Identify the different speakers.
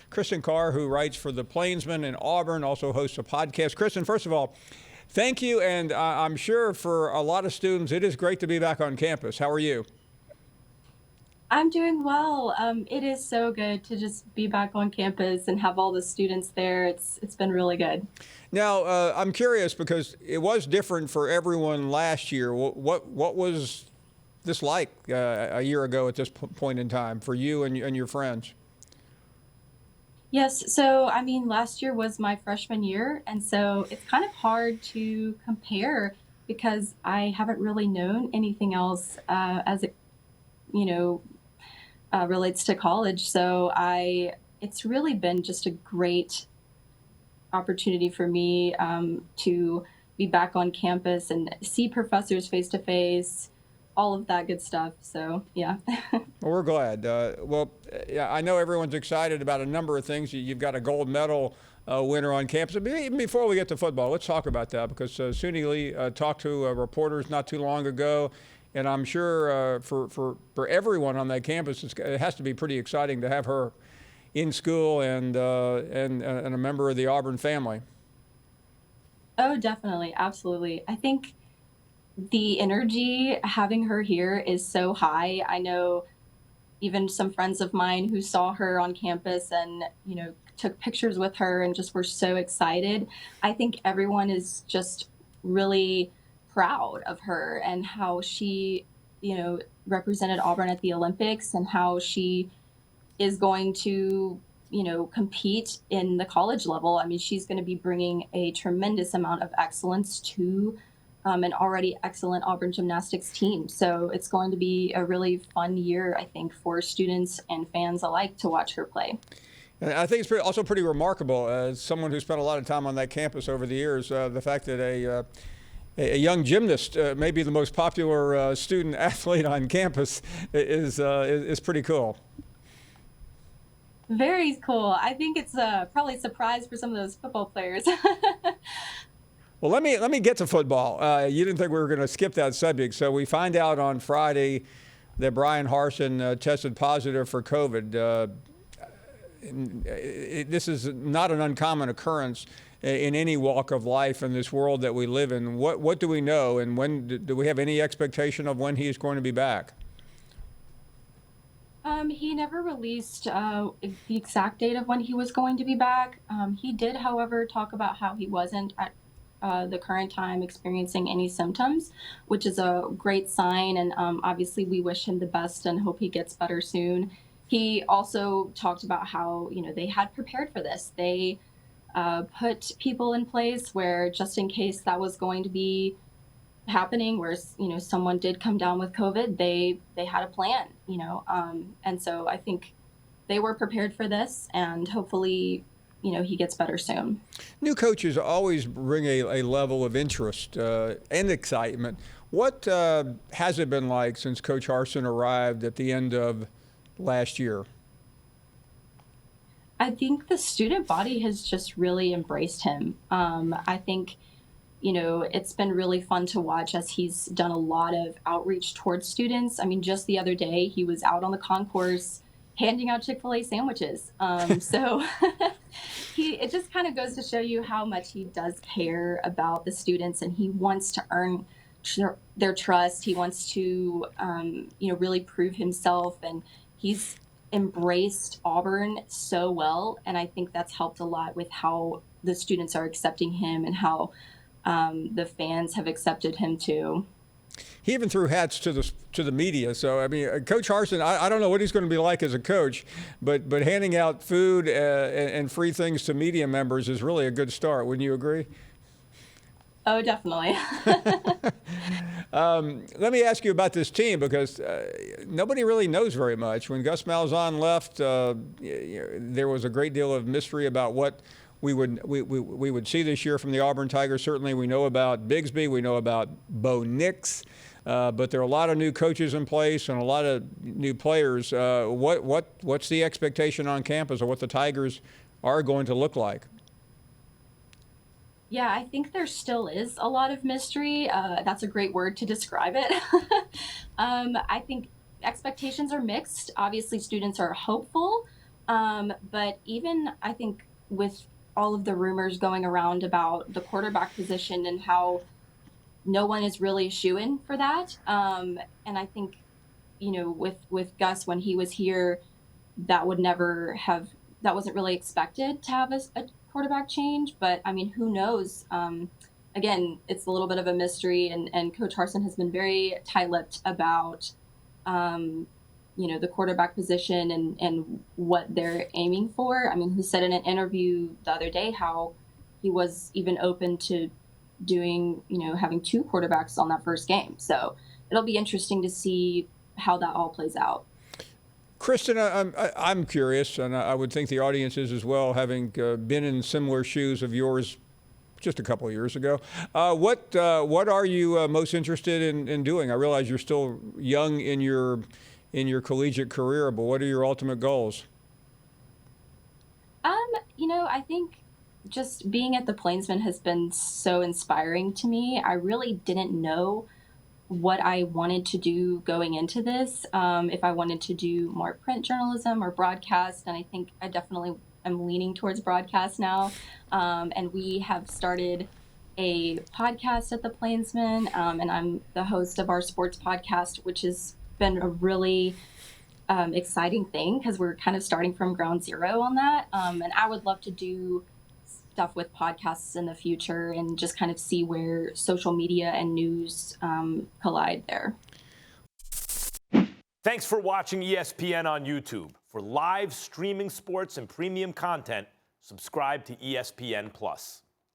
Speaker 1: Kristen Carr, who writes for the Plainsman in Auburn, also hosts a podcast. Kristen, first of all, thank you, and I'm sure for a lot of students, it is great to be back on campus. How are you?
Speaker 2: I'm doing well. It is so good to just be back on campus and have all the students there. It's been really good.
Speaker 1: Now, I'm curious because it was different for everyone last year. What was this like a year ago at this point in time for you and your friends?
Speaker 2: Yes, so I mean, last year was my freshman year, and so it's kind of hard to compare because I haven't really known anything else as it, you know, relates to college. It's really been just a great opportunity for me to be back on campus and see professors face to face, all of that good stuff. So, yeah.
Speaker 1: Well, we're glad. Yeah, I know everyone's excited about a number of things. You've got a gold medal winner on campus. But even before we get to football, let's talk about that because Suni Lee talked to reporters not too long ago. And I'm sure for everyone on that campus, it has to be pretty exciting to have her in school and a member of the Auburn family.
Speaker 2: Oh, definitely. Absolutely. I think the energy having her here is so high. I know even some friends of mine who saw her on campus and, took pictures with her and just were so excited. I think everyone is just really proud of her and how she, represented Auburn at the Olympics and how she is going to, compete in the college level. I mean, she's going to be bringing a tremendous amount of excellence to an already excellent Auburn gymnastics team. So it's going to be a really fun year, I think, for students and fans alike to watch her play.
Speaker 1: And I think it's also pretty remarkable, as someone who spent a lot of time on that campus over the years, the fact that a young gymnast, maybe the most popular student athlete on campus, is pretty cool.
Speaker 2: Very cool. I think it's probably a surprise for some of those football players.
Speaker 1: Well, let me get to football. You didn't think we were going to skip that subject, so we find out on Friday that Bryan Harsin tested positive for COVID. This is not an uncommon occurrence in any walk of life in this world that we live in. What do we know, and when do we have any expectation of when he is going to be back?
Speaker 2: He never released the exact date of when he was going to be back. He did, however, talk about how he wasn't at the current time experiencing any symptoms, which is a great sign. And obviously, we wish him the best and hope he gets better soon. He also talked about how, they had prepared for this. They put people in place where just in case that was going to be happening, where someone did come down with COVID, they had a plan, and so I think they were prepared for this, and hopefully, he gets better soon.
Speaker 1: New coaches always bring a level of interest and excitement. What has it been like since Coach Harsin arrived at the end of last year?
Speaker 2: I think the student body has just really embraced him. I think it's been really fun to watch as he's done a lot of outreach towards students. I mean, just the other day, he was out on the concourse handing out Chick-fil-A sandwiches. So it just kind of goes to show you how much he does care about the students, and he wants to earn their trust. He wants to, really prove himself, and he's embraced Auburn so well. And I think that's helped a lot with how the students are accepting him and how the fans have accepted him too.
Speaker 1: He even threw hats to the media. So I mean, Coach Harsin, I don't know what he's going to be like as a coach, but handing out food and free things to media members is really a good start. Wouldn't you agree?
Speaker 2: Oh, definitely.
Speaker 1: Let me ask you about this team because nobody really knows very much. When Gus Malzahn left, there was a great deal of mystery about what we would see this year from the Auburn Tigers. Certainly we know about Bigsby, we know about Bo Nix, but there are a lot of new coaches in place and a lot of new players. What's the expectation on campus of what the Tigers are going to look like?
Speaker 2: Yeah, I think there still is a lot of mystery. That's a great word to describe it. I think expectations are mixed. Obviously, students are hopeful. But even I think with all of the rumors going around about the quarterback position and how no one is really shoo-in for that. And I think, with Gus when he was here, that would never have that wasn't really expected to have a quarterback change. But I mean, who knows? Again, it's a little bit of a mystery, and Coach Harsin has been very tight-lipped about um, the quarterback position and what they're aiming for. I mean, he said in an interview the other day how he was even open to doing, having two quarterbacks on that first game. So it'll be interesting to see how that all plays out.
Speaker 1: Kristen, I'm curious, and I would think the audience is as well, having been in similar shoes of yours just a couple of years ago. What are you most interested in doing? I realize you're still young in your collegiate career, but what are your ultimate goals?
Speaker 2: I think just being at the Plainsman has been so inspiring to me. I really didn't know what I wanted to do going into this, if I wanted to do more print journalism or broadcast. And I think I definitely am leaning towards broadcast now. And we have started a podcast at the Plainsman, and I'm the host of our sports podcast, which has been a really exciting thing because we're kind of starting from ground zero on that. And I would love to do stuff with podcasts in the future and just kind of see where social media and news collide there.
Speaker 3: Thanks for watching ESPN on YouTube. For live streaming sports and premium content, subscribe to ESPN+.